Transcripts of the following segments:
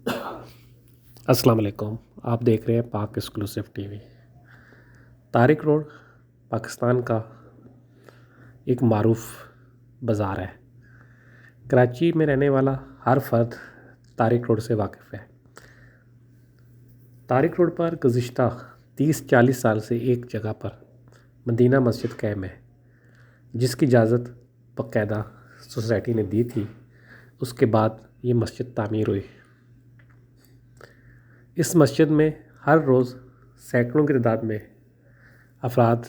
अस्सलाम वालेकुम। आप देख रहे हैं पाक exclusive TV. Tariq road Pakistan का एक मारूफ बाज़ार है। कराची में रहने वाला हर फर्द तारिक रोड से वाकिफ़ है। तारिक रोड पर गुज़िश्ता 30-40 साल से एक जगह पर मदीना मस्जिद कायम है, जिसकी इजाज़त बाकायदा सोसाइटी ने दी थी। उसके बाद ये मस्जिद तामीर हुई। इस मस्जिद में हर रोज़ सैकड़ों की तादाद में अफराद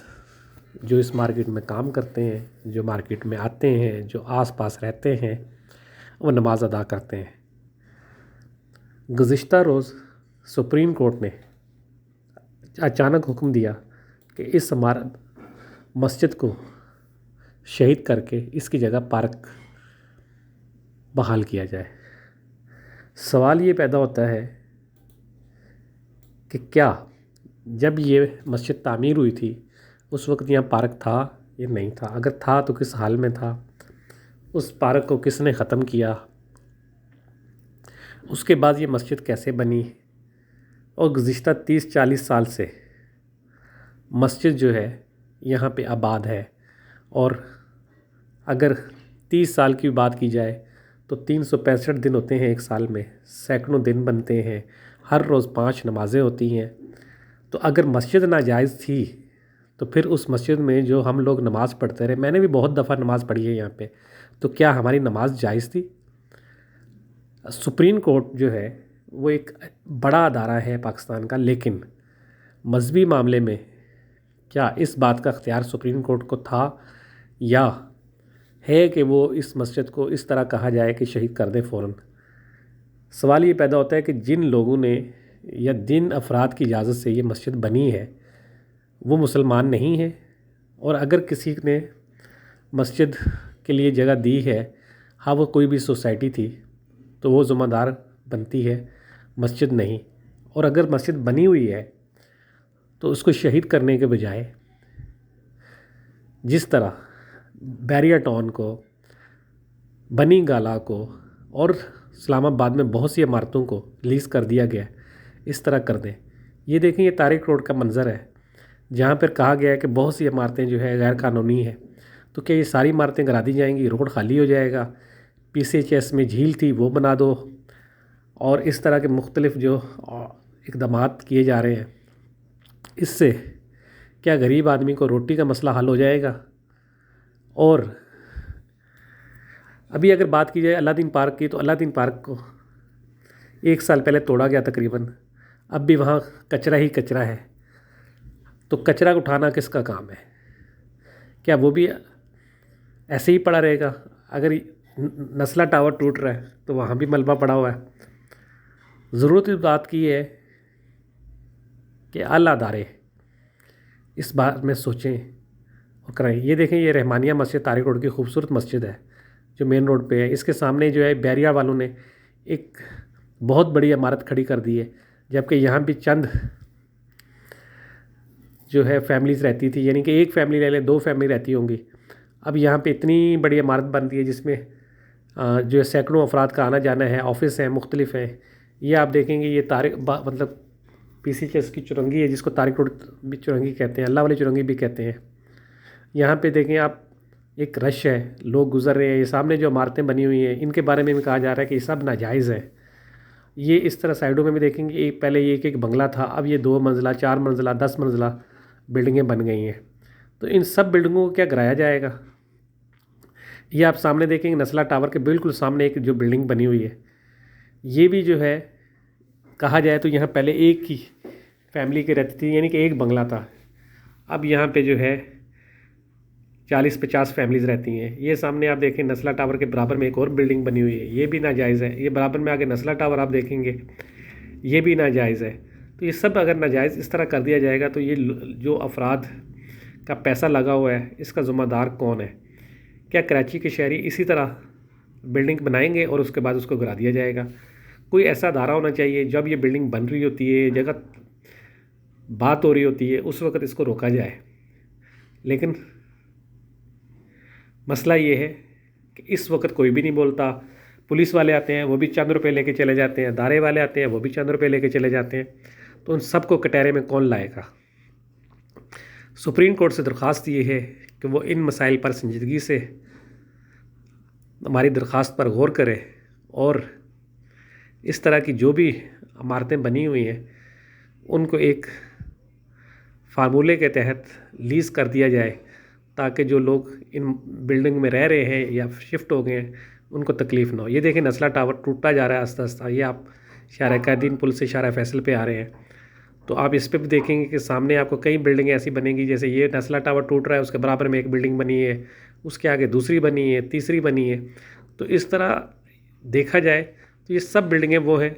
जो इस मार्केट में काम करते हैं, जो मार्केट में आते हैं, जो आस-पास रहते हैं, वो नमाज़ अदा करते हैं। गुज़िश्ता रोज़ सुप्रीम कोर्ट ने अचानक हुक्म दिया कि इस मस्जिद को शहीद करके इसकी जगह पार्क बहाल किया जाए। सवाल ये पैदा होता है कि क्या जब ये मस्जिद तामीर हुई थी उस वक्त यहाँ पार्क था या नहीं था? अगर था तो किस हाल में था? उस पार्क को किसने ख़त्म किया? उसके बाद ये मस्जिद कैसे बनी? और गुज़िश्ता 30-40 साल से मस्जिद जो है यहाँ पे आबाद है। और अगर 30 साल की बात की जाए तो 365 दिन होते हैं एक साल में, सैकड़ों दिन बनते हैं, हर रोज़ 5 नमाज़ें होती हैं। तो अगर मस्जिद नाजायज़ थी तो फिर उस मस्जिद में जो हम लोग नमाज़ पढ़ते रहे, मैंने भी बहुत दफ़ा नमाज़ पढ़ी है यहाँ पे, तो क्या हमारी नमाज़ जायज़ थी? सुप्रीम कोर्ट जो है वो एक बड़ा अदारा है पाकिस्तान का, लेकिन मज़हबी मामले में क्या इस बात का इख्तियार सुप्रीम कोर्ट को था या है कि वो इस मस्जिद को इस तरह कहा जाए कि शहीद कर दें फ़ौरन? सवाल ये पैदा होता है कि जिन लोगों ने या जिन अफराद की इजाज़त से ये मस्जिद बनी है वो मुसलमान नहीं है, और अगर किसी ने मस्जिद के लिए जगह दी है, हाँ वो कोई भी सोसाइटी थी, तो वो ज़िम्मेदार बनती है, मस्जिद नहीं। और अगर मस्जिद बनी हुई है तो उसको शहीद करने के बजाय जिस तरह बैरियर टाउन को, बनी गाला को और इस्लामाबाद में बहुत सी इमारतों को लीज़ कर दिया गया, इस तरह कर दें। ये देखें, ये तारिक रोड का मंज़र है जहाँ पर कहा गया है कि बहुत सी इमारतें जो है गैर कानूनी है। तो क्या ये सारी इमारतें गिरा दी जाएंगी, रोड खाली हो जाएगा? PCHS में झील थी वो बना दो, और इस तरह के मुख्तलिफ़ जो इक़दामात किए जा रहे हैं, इससे क्या गरीब आदमी को रोटी का मसला हल हो जाएगा? और अभी अगर बात की जाए अलादीन पार्क की, तो अलादीन पार्क को 1 साल पहले तोड़ा गया तकरीबन, अब भी वहाँ कचरा ही कचरा है। तो कचरा उठाना किसका काम है? क्या वो भी ऐसे ही पड़ा रहेगा? अगर नस्ला टावर टूट रहा है तो वहाँ भी मलबा पड़ा हुआ है। ज़रूरत इस बात की है कि आला अदारे इस बारे में सोचें और कराएं। ये देखें, ये रहमानिया मस्जिद तारिक रोड की खूबसूरत मस्जिद है जो मेन रोड पे है। इसके सामने जो है बैरिया वालों ने एक बहुत बड़ी इमारत खड़ी कर दी है, जबकि यहाँ भी चंद जो है फैमिलीज़ रहती थी, यानी कि एक फैमिली ले लें, 2 फैमिली रहती होंगी। अब यहाँ पे इतनी बड़ी इमारत बन रही है जिसमें जो है सैकड़ों अफराद का आना जाना है, ऑफिस हैं, मुख्तलिफ हैं। ये आप देखेंगे, ये मतलब PCHS की चुरंगी है, जिसको तारिक रोड भी चुरंगी कहते हैं, अल्लाह वाली चुरंगी भी कहते हैं। यहाँ पे देखें आप, एक रश है, लोग गुजर रहे हैं। ये सामने जो इमारतें बनी हुई हैं इनके बारे में भी कहा जा रहा है कि ये सब नाजायज़ है। ये इस तरह साइडों में भी देखेंगे, एक पहले ये एक बंगला था, अब ये 2 मंजिला, 4 मंजिला, 10 मंजिला बिल्डिंगें बन गई हैं। तो इन सब बिल्डिंगों को क्या गिराया जाएगा? ये आप सामने देखेंगे, नस्ला टावर के बिल्कुल सामने एक जो बिल्डिंग बनी हुई है, ये भी जो है कहा जाए तो यहाँ पहले एक ही फैमिली के रहती थी, यानी कि एक बंगला था। अब यहाँ पे जो है 40-50 फैमिलीज़ रहती हैं। ये सामने आप देखें, नस्ला टावर के बराबर में एक और बिल्डिंग बनी हुई है, ये भी नाजायज़ है। ये बराबर में आगे नस्ला टावर आप देखेंगे, ये भी नाजायज़ है। तो ये सब अगर नाजायज़ इस तरह कर दिया जाएगा तो ये जो अफराद का पैसा लगा हुआ है, इसका ज़िम्मेदार कौन है? क्या कराची के शहरी इसी तरह बिल्डिंग बनाएंगे और उसके बाद उसको गिरा दिया जाएगा? कोई ऐसा अदारा होना चाहिए, जब ये बिल्डिंग बन रही होती है, जगह बात हो रही होती है, उस वक्त इसको रोका जाए। लेकिन मसला ये है कि इस वक्त कोई भी नहीं बोलता। पुलिस वाले आते हैं वो भी चंद रुपये लेके चले जाते हैं, दारे वाले आते हैं वो भी चंद रुपये लेके चले जाते हैं। तो उन सबको कटहरे में कौन लाएगा? सुप्रीम कोर्ट से दरख्वास्त ये है कि वो इन मसाइल पर संजीदगी से हमारी दरख्वास्त पर गौर करे और इस तरह की जो भी इमारतें बनी हुई हैं उनको एक फार्मूले के तहत लीज़ कर दिया जाए, ताकि जो लोग इन बिल्डिंग में रह रहे हैं या शिफ्ट हो गए हैं उनको तकलीफ़ ना हो। ये देखें नस्ला टावर टूटता जा रहा है आस्ता आस्ता। ये आप शारा कैदीन पुल से शारा फैसल पे आ रहे हैं, तो आप इस पे भी देखेंगे कि सामने आपको कई बिल्डिंगें ऐसी बनेंगी, जैसे ये नस्ला टावर टूट रहा है उसके बराबर में एक बिल्डिंग बनी है, उसके आगे दूसरी बनी है, तीसरी बनी है। तो इस तरह देखा जाए तो ये सब बिल्डिंगें वो हैं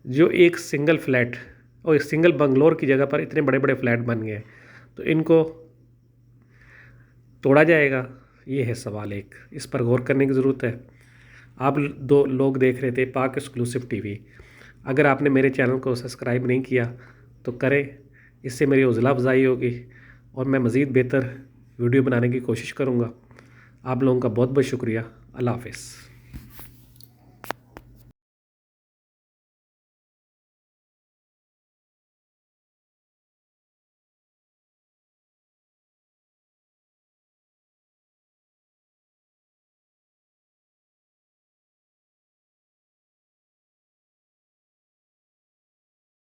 जो एक सिंगल फ्लैट और एक सिंगल बंगलोर की जगह पर इतने बड़े बड़े फ्लैट बन गए हैं। तो इनको तोड़ा जाएगा, ये है सवाल एक, इस पर गौर करने की ज़रूरत है। आप दो लोग देख रहे थे पाक एक्सक्लूसिव टीवी। अगर आपने मेरे चैनल को सब्सक्राइब नहीं किया तो करें, इससे मेरी हौसला अफजाई होगी और मैं मज़ीद बेहतर वीडियो बनाने की कोशिश करूँगा। आप लोगों का बहुत बहुत शुक्रिया। अल्लाह हाफ़िज़।